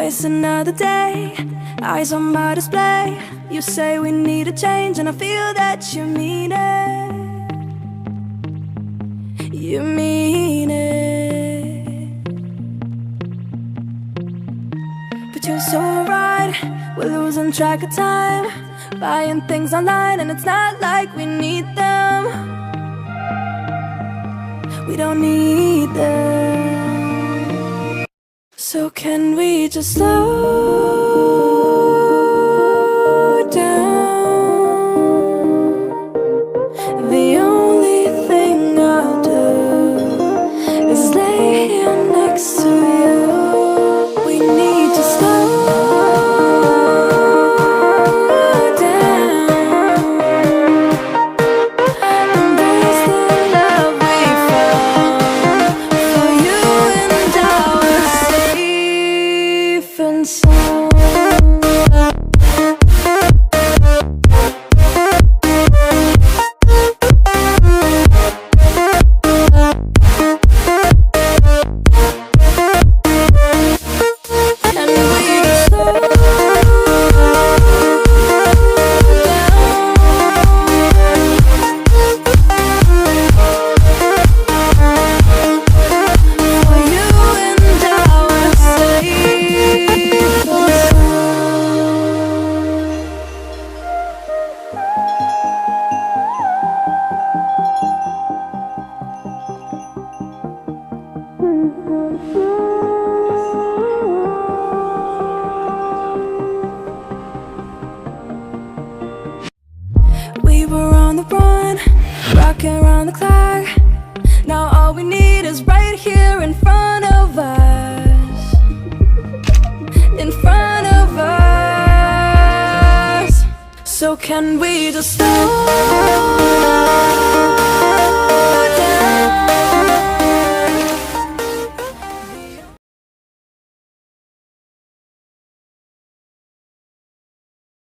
waste another day, eyes on my display. You say we need a change, and I feel that you mean it. You mean it. But you're so right, we're losing track of time, buying things online, and it's not like we need them. We don't need them. So can we just slow down? The only thing I'll do is lay here next to you. We need to slow down. Embrace the love we found. For you and I were safe and sound. We were on the run, rocking around the clock. Now all we need is right here in front of us. In front of us. So can we just slow